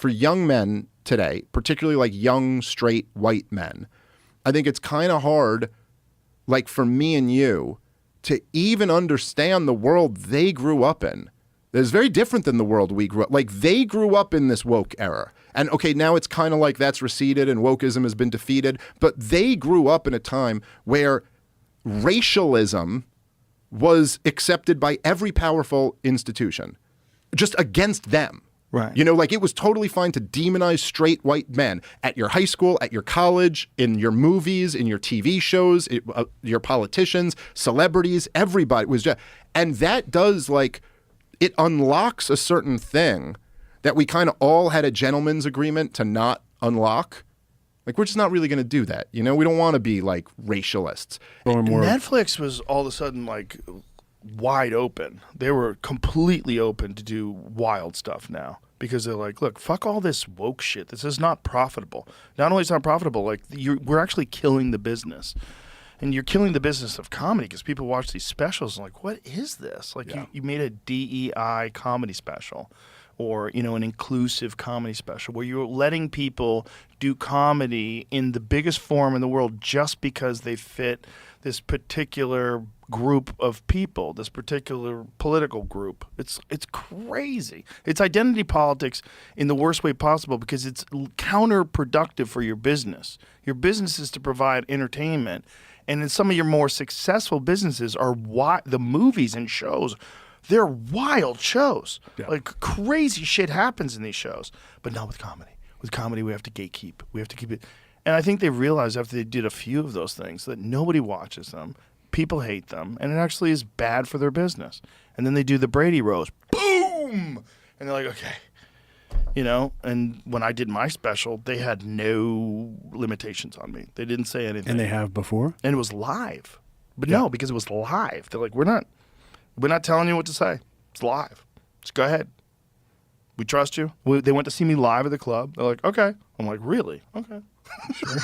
for young men today, particularly like young, straight, white men, I think it's kind of hard, like for me and you, to even understand the world they grew up in. It's very different than the world we grew up. Like they grew up in this woke era. And okay, now it's kind of like that's receded and wokeism has been defeated. But they grew up in a time where racialism was accepted by every powerful institution, just against them. Right. You know, like it was totally fine to demonize straight white men at your high school, at your college, in your movies, in your TV shows, your politicians, celebrities, everybody was just, and that does like, it unlocks a certain thing that we kind of all had a gentleman's agreement to not unlock. Like, we're just not really going to do that. You know, we don't want to be like racialists. Netflix was all of a sudden like wide open. They were completely open to do wild stuff now because they're like, look, fuck all this woke shit. This is not profitable. Not only is it not profitable, like we're actually killing the business. And you're killing the business of comedy because people watch these specials and like, what is this? Like you made a DEI comedy special or, you know, an inclusive comedy special where you're letting people do comedy in the biggest form in the world just because they fit this particular group of people, this particular political group. It's crazy. It's identity politics in the worst way possible because it's counterproductive for your business. Your business is to provide entertainment. And in some of your more successful businesses are the movies and shows. They're wild shows. Yeah. Like crazy shit happens in these shows. But not with comedy. With comedy, we have to gatekeep. We have to keep it. And I think they realized after they did a few of those things that nobody watches them. People hate them. And it actually is bad for their business. And then they do the Brady Roast. Boom! And they're like, okay. You know, and when I did my special, they had no limitations on me. They didn't say anything. And they have before? And it was live. But no, because it was live. They're like, we're not telling you what to say. It's live. Just go ahead. We trust you. They went to see me live at the club. They're like, okay. I'm like, really? Okay. Sure.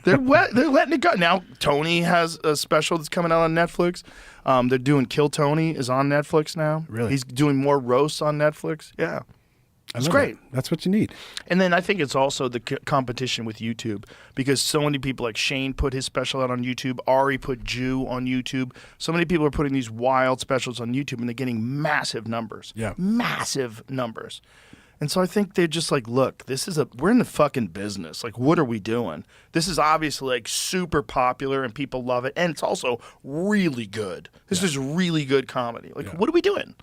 They're letting it go. Now, Tony has a special that's coming out on Netflix. They're doing Kill Tony is on Netflix now. Really? He's doing more roasts on Netflix. Yeah. It's great. That's what you need. And then I think it's also the competition with YouTube because so many people like Shane put his special out on YouTube. Ari put Jew on YouTube. So many people are putting these wild specials on YouTube and they're getting massive numbers. Yeah. Massive numbers. And so I think they're just like, look, we're in the fucking business. Like, what are we doing? This is obviously like super popular and people love it. And it's also really good. This is really good comedy. Like, what are we doing?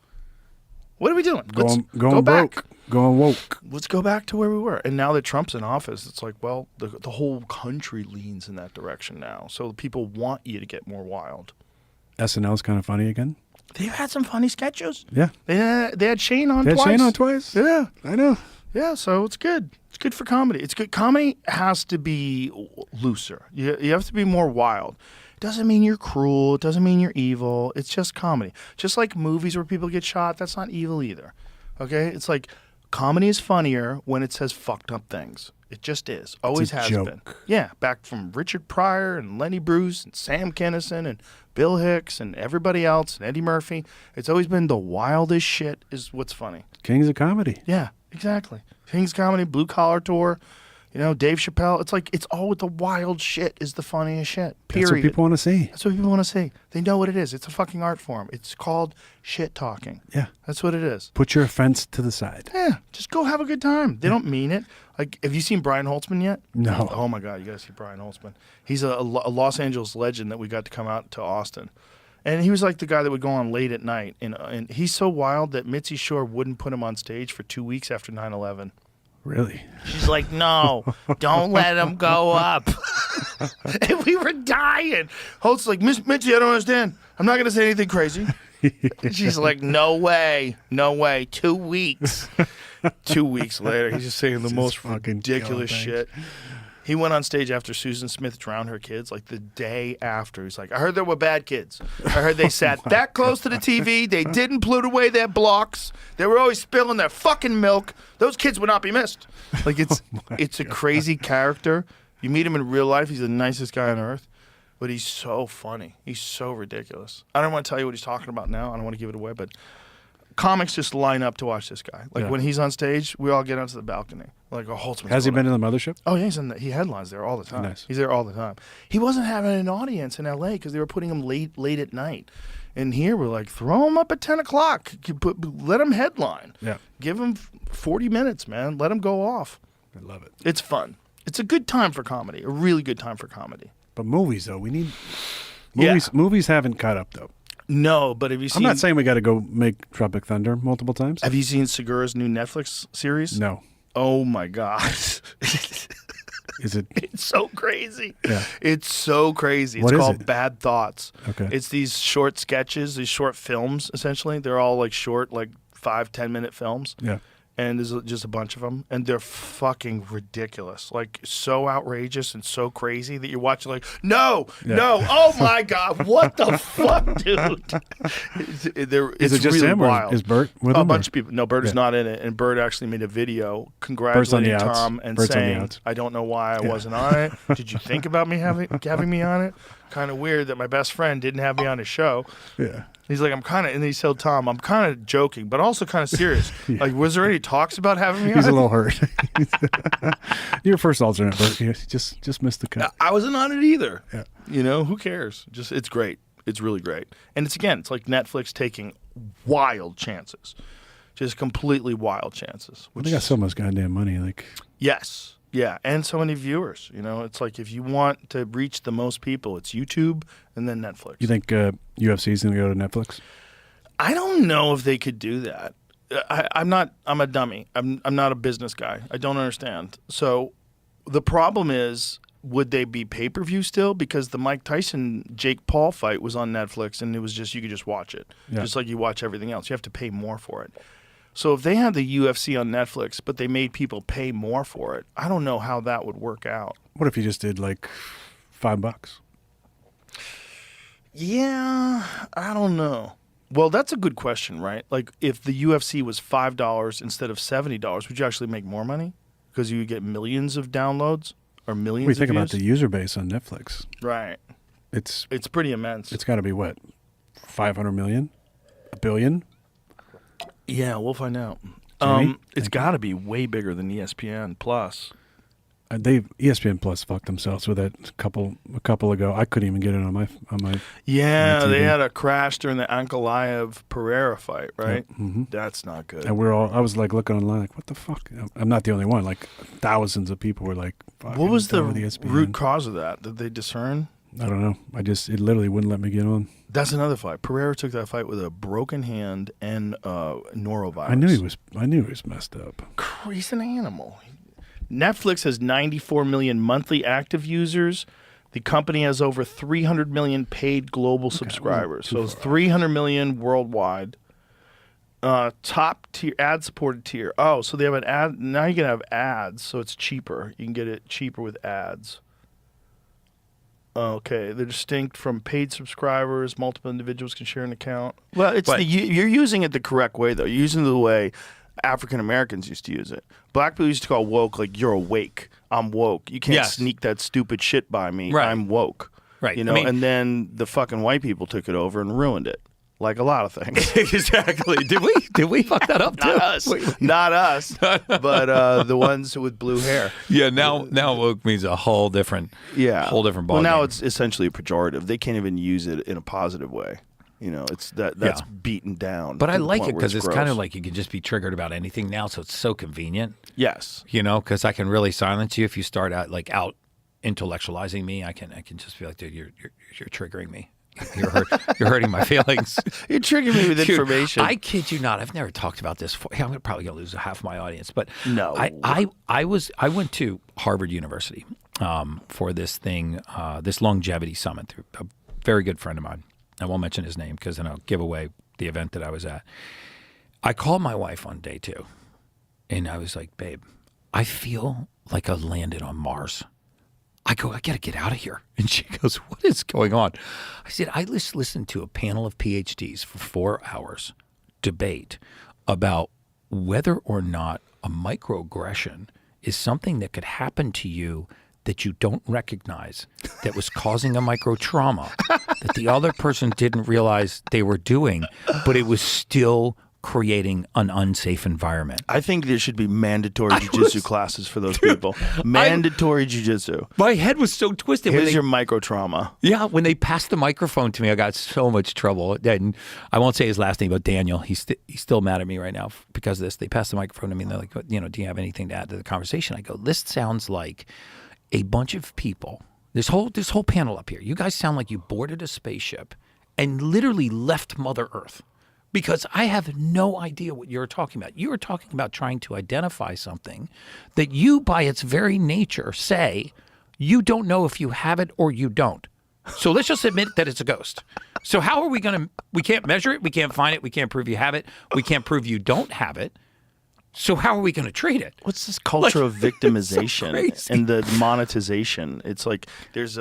What are we doing? Let's go back. Broke. Going woke. Let's go back to where we were. And now that Trump's in office, it's like, well, the whole country leans in that direction now. So people want you to get more wild. SNL's kind of funny again. They've had some funny sketches. Yeah. They had Shane on twice. They had Shane on twice? Yeah. I know. Yeah, so it's good. It's good for comedy. It's good. Comedy has to be looser. You have to be more wild. It doesn't mean you're cruel. It doesn't mean you're evil. It's just comedy. Just like movies where people get shot, that's not evil either. Okay? It's like comedy is funnier when it says fucked up things. It just is. Always has been. Yeah, back from Richard Pryor and Lenny Bruce and Sam Kinison and Bill Hicks and everybody else and Eddie Murphy. It's always been the wildest shit is what's funny. Kings of comedy. Yeah, exactly. Kings of Comedy, Blue Collar Tour, you know, Dave Chappelle. It's like, it's all with the wild shit is the funniest shit. Period. That's what people want to see. That's what people want to see. They know what it is. It's a fucking art form. It's called shit talking. Yeah. That's what it is. Put your offense to the side. Yeah. Just go have a good time. They don't mean it. Like, have you seen Brian Holtzman yet? No. Oh my God, you gotta see Brian Holtzman. He's a Los Angeles legend that we got to come out to Austin. And he was like the guy that would go on late at night. And he's so wild that Mitzi Shore wouldn't put him on stage for 2 weeks after 9/11. Really? She's like, no, don't let him go up. And we were dying. Holt's like, Mitzi, I don't understand. I'm not going to say anything crazy. And she's like, no way. 2 weeks. 2 weeks later, he's just saying the most ridiculous shit. He went on stage after Susan Smith drowned her kids, like the day after. He's like, I heard there were bad kids. I heard they sat that close to the TV. They didn't put away their blocks. They were always spilling their fucking milk. Those kids would not be missed. Like, it's a crazy character. You meet him in real life. He's the nicest guy on earth. But he's so funny. He's so ridiculous. I don't want to tell you what he's talking about now. I don't want to give it away, but Comics just line up to watch this guy. Like Yeah. when he's on stage, we all get onto the balcony. Like, oh, Holtzman's Has he going been in the mothership? Oh, yeah, he headlines there all the time. Nice. He's there all the time. He wasn't having an audience in L.A. because they were putting him late at night. And here we're like, throw him up at 10 o'clock. Let him headline. Yeah. Give him 40 minutes, man. Let him go off. I love it. It's fun. It's a good time for comedy, a really good time for comedy. But movies, though, we need Yeah. movies. Movies haven't caught up, though. No, but have you I'm seen... not saying we got to go make Tropic Thunder multiple times. Have you seen Segura's new Netflix series? No. Oh, my God. Is it? It's so crazy. Yeah. It's so crazy. It's What is called it? Bad Thoughts. Okay. It's these short sketches, these short films, essentially. They're all like short, like 5-10 minute films. Yeah. And there's just a bunch of them. And they're fucking ridiculous. Like so outrageous and so crazy that you're watching like, no, oh my God, what the fuck, dude? Is it just really him wild. or is Bert with him? A bunch of people. No, Bert is Yeah. not in it. And Bert actually made a video congratulating outs. Tom and Bert's on the saying, outs. I don't know why I wasn't on it. Did you think about me having me on it? Kind of weird that my best friend didn't have me on his show. Yeah. He's like, and he told Tom, I'm kind of joking, but also kind of serious. Yeah. Like, was there any talks about having me on He's it? a little hurt. Your first alternate, Bert. You just missed the cut. I wasn't on it either. Yeah. You know, who cares? Just it's great. It's really great. And it's like Netflix taking wild chances. Just completely wild chances. Well, they got so much goddamn money. Like, Yes. Yeah, and so many viewers. You know, it's like if you want to reach the most people, it's YouTube and then Netflix. you think UFC is going to go to Netflix? I don't know if they could do that. I'm a dummy. I'm not a business guy. I don't understand. So the problem is, would they be pay-per-view still? Because the Mike Tyson-Jake Paul fight was on Netflix, and it was just you could just watch it. Yeah. Just like you watch everything else. You have to pay more for it. So if they had the UFC on Netflix, but they made people pay more for it, I don't know how that would work out. What if you just did like $5? Yeah, I don't know. Well, that's a good question, right? Like, if the UFC was $5 instead of $70, would you actually make more money? Because you would get millions of downloads or millions We of think views? about the user base on Netflix. Right. It's It's pretty immense. got to be what, 500 million, a billion. Yeah, we'll find out. Jimmy? It's got to be way bigger than ESPN Plus. ESPN Plus fucked themselves with that a couple ago. I couldn't even get it on my Yeah, on they TV. had a crash during the Ankalaev Pereira fight, right? Mm-hmm. That's not good. And I was like looking online, like, what the fuck? I'm not the only one. Like thousands of people were like, What was the done with ESPN. root cause of that? Did they discern? I don't know. It literally wouldn't let me get on. That's another fight. Pereira took that fight with a broken hand and norovirus. I knew he was messed up. He's an animal. Netflix has 94 million monthly active users. The company has over 300 million paid global subscribers. So it's 300 million worldwide. Top tier, ad-supported tier. Oh, so they have an ad. Now you can have ads, so it's cheaper. You can get it cheaper with ads. Okay, they're distinct from paid subscribers. Multiple individuals can share an account. Well, you're using it the correct way, though. You're using it the way African Americans used to use it. Black people used to call woke like, you're awake. I'm woke. You can't sneak that stupid shit by me. Right. I'm woke. Right. You know, and then the fucking white people took it over and ruined it. Like a lot of things. Exactly. Did we fuck that up too? Not us. Not us. But the ones with blue hair. Yeah. Now woke means a whole different. Whole different ballgame. Well, now it's essentially a pejorative. They can't even use it in a positive way. You know, that's beaten down. But to I the like point it where because it's gross. kind of like you can just be triggered about anything now, so it's so convenient. Yes. You know, because I can really silence you if you start out intellectualizing me. I can just be like, dude, you're triggering me. You're hurting my feelings. You're triggering me with Dude, information. I kid you not. I've never talked about this before. I'm probably gonna lose half my audience, but No. I went to Harvard University for this thing, this longevity summit through a very good friend of mine. I won't mention his name because then I'll give away the event that I was at. I called my wife on day 2, and I was like, babe, I feel like I landed on Mars. I go, I got to get out of here. And she goes, what is going on? I said, I just listened to a panel of PhDs for 4 hours debate about whether or not a microaggression is something that could happen to you that you don't recognize, that was causing a micro trauma that the other person didn't realize they were doing, but it was still creating an unsafe environment. I think there should be mandatory jujitsu classes for those people. Mandatory jujitsu. My head was so twisted. Here's your micro trauma. Yeah, when they passed the microphone to me, I got so much trouble. And I won't say his last name, but Daniel, he's still mad at me right now because of this. They passed the microphone to me and they're like, do you have anything to add to the conversation? I go, this sounds like a bunch of people, this whole panel up here. You guys sound like you boarded a spaceship and literally left Mother Earth. Because I have no idea what you're talking about. You are talking about trying to identify something that you, by its very nature, say you don't know if you have it or you don't. So let's just admit that it's a ghost. So how are we going to, we can't measure it, we can't find it, we can't prove you have it, we can't prove you don't have it. So how are we going to treat it? What's this culture of victimization so and the monetization? It's like there's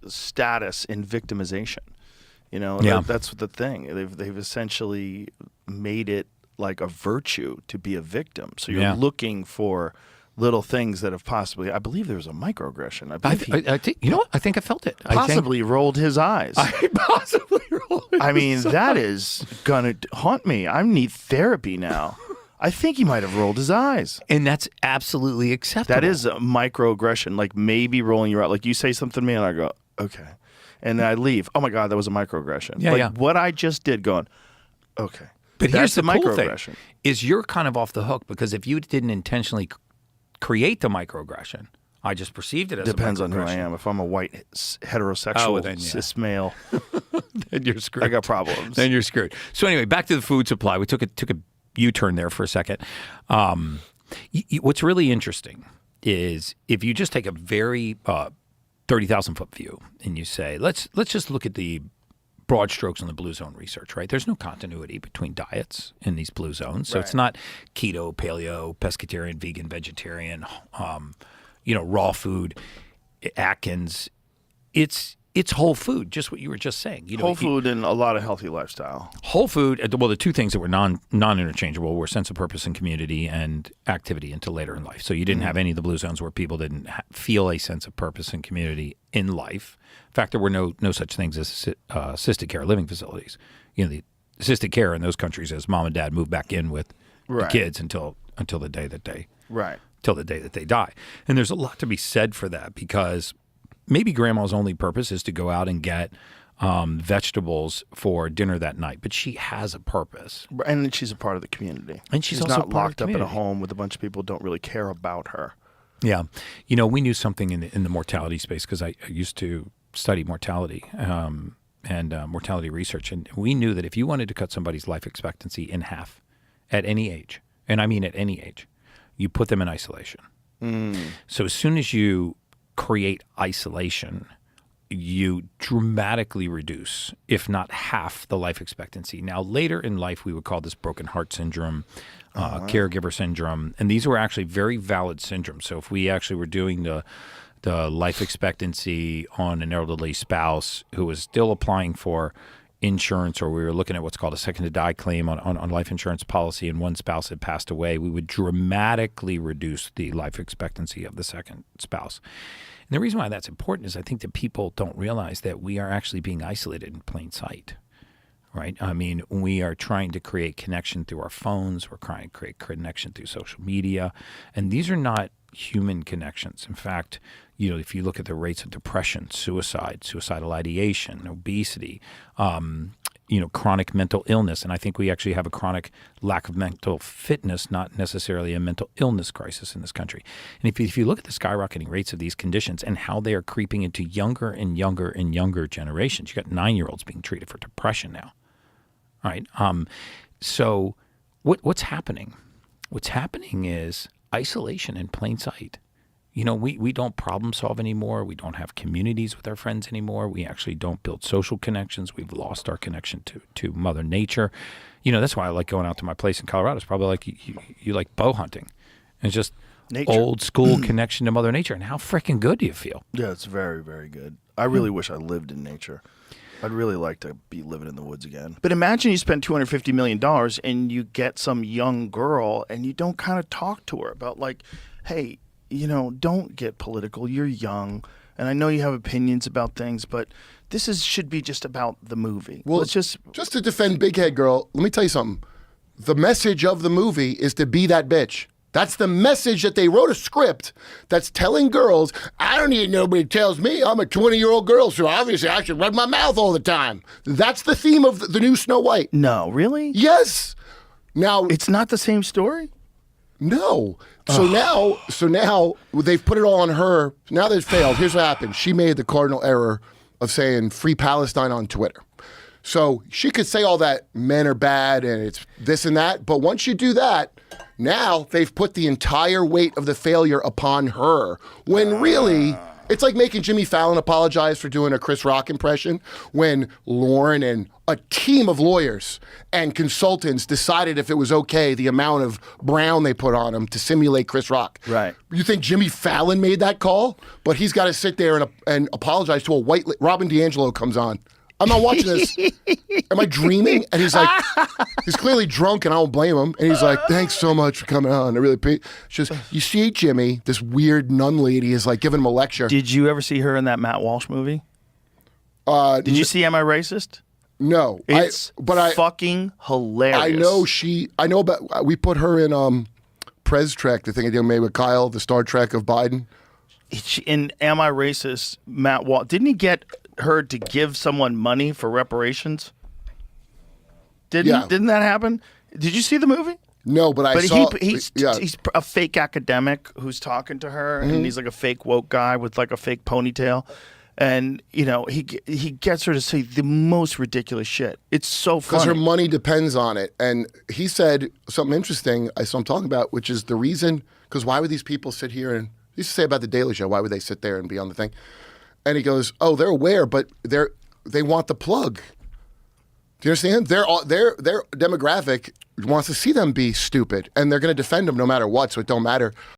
status in victimization. That's the thing. They've essentially made it like a virtue to be a victim. So you're looking for little things that have possibly. I believe there was a microaggression. I think you know what? I think I felt it. Possibly rolled his eyes. I possibly rolled. That is gonna haunt me. I need therapy now. I think he might have rolled his eyes. And that's absolutely acceptable. That is a microaggression. Like maybe rolling your eyes. Like you say something to me and I go, okay. And then I leave. Oh my God, that was a microaggression. Yeah, what I just did going, okay. But here's the cool thing, microaggression. Is you're kind of off the hook because if you didn't intentionally create the microaggression, I just perceived it as Depends a microaggression. on who I am. If I'm a white heterosexual cis male, then you're screwed. I got problems. Then you're screwed. So anyway, back to the food supply. We took a U-turn there for a second. What's really interesting is if you just take a very 30,000-foot view and you say, let's just look at the broad strokes on the blue zone research, right? There's no continuity between diets in these blue zones. So it's not keto, paleo, pescatarian, vegan, vegetarian, raw food, Atkins. It's whole food, just what you were just saying. Whole food and a lot of healthy lifestyle. Whole food, well, the two things that were non-interchangeable were sense of purpose and community and activity until later in life. So you didn't have any of the blue zones where people didn't feel a sense of purpose and community in life. In fact, there were no such things as assisted care living facilities. The assisted care in those countries is mom and dad move back in with the kids until the day that they die. And there's a lot to be said for that because maybe grandma's only purpose is to go out and get vegetables for dinner that night, but she has a purpose. And she's a part of the community. And she's also not locked up in a community. home with a bunch of people who don't really care about her. Yeah. We knew something in the mortality space because I used to study mortality and mortality research. And we knew that if you wanted to cut somebody's life expectancy in half at any age, and I mean at any age, you put them in isolation. So as soon as you create isolation, you dramatically reduce, if not half, the life expectancy. Now, later in life, we would call this broken heart syndrome, caregiver syndrome, and these were actually very valid syndromes. So if we actually were doing the life expectancy on an elderly spouse who was still applying for insurance, or we were looking at what's called a second to die claim on life insurance policy, and one spouse had passed away, we would dramatically reduce the life expectancy of the second spouse. And the reason why that's important is I think that people don't realize that we are actually being isolated in plain sight, right? I mean, we are trying to create connection through our phones. We're trying to create connection through social media. And these are not human connections. In fact, if you look at the rates of depression, suicide, suicidal ideation, obesity, chronic mental illness, and I think we actually have a chronic lack of mental fitness, not necessarily a mental illness crisis in this country. And if you look at the skyrocketing rates of these conditions and how they are creeping into younger and younger and younger generations, you got 9-year-olds being treated for depression now, right? So what's happening? What's happening is isolation in plain sight. We don't problem solve anymore. We don't have communities with our friends anymore. We actually don't build social connections. We've lost our connection to Mother Nature. That's why I like going out to my place in Colorado. It's probably like you like bow hunting. And it's just nature. Old school connection to Mother Nature. And how freaking good do you feel? Yeah, it's very, very good. I really wish I lived in nature. I'd really like to be living in the woods again. But imagine you spend $250 million and you get some young girl and you don't kind of talk to her about like, hey, don't get political. You're young, and I know you have opinions about things, but this should be just about the movie. Well, Let's just to defend Big Head Girl, let me tell you something. the message of the movie is to be that bitch. That's the message that they wrote a script that's telling girls, I don't need nobody tells me. I'm a 20-year-old girl, so obviously I should run my mouth all the time. That's the theme of the new Snow White. No, really? Yes. Now It's not the same story? no. So now they've put it all on her. Now they've failed. Here's what happened. She made the cardinal error of saying free Palestine on Twitter. So she could say all that men are bad and it's this and that, but once you do that, now they've put the entire weight of the failure upon her. When really, it's like making Jimmy Fallon apologize for doing a Chris Rock impression when Lauren and a team of lawyers and consultants decided if it was okay, the amount of brown they put on him to simulate Chris Rock. Right. You think Jimmy Fallon made that call? But he's got to sit there and apologize to a white... Robin DiAngelo comes on. I'm not watching this. Am I dreaming? And he's like, he's clearly drunk, and I don't blame him. And he's like, thanks so much for coming on. I really appreciate. She goes, you see, Jimmy, this weird nun lady is like giving him a lecture. Did you ever see her in that Matt Walsh movie? Did you see Am I Racist? No, It's fucking hilarious. I know about. We put her in Prez Trek, the thing I did made with Kyle, the Star Trek of Biden. In Am I Racist, Matt Walsh, didn't he get her to give someone money for reparations? Didn't that happen? Did you see the movie? No, but I But saw. he's a fake academic who's talking to her, and he's like a fake woke guy with like a fake ponytail, and you know he gets her to say the most ridiculous shit. It's so because funny. her money depends on it. And he said something interesting. I'm talking about, which is the reason. Because why would these people sit here and he used to say about the Daily Show? Why would they sit there and be on the thing? And he goes, "Oh, they're aware, but they want the plug. Do you understand? Their demographic wants to see them be stupid, and they're going to defend them no matter what. So it don't matter.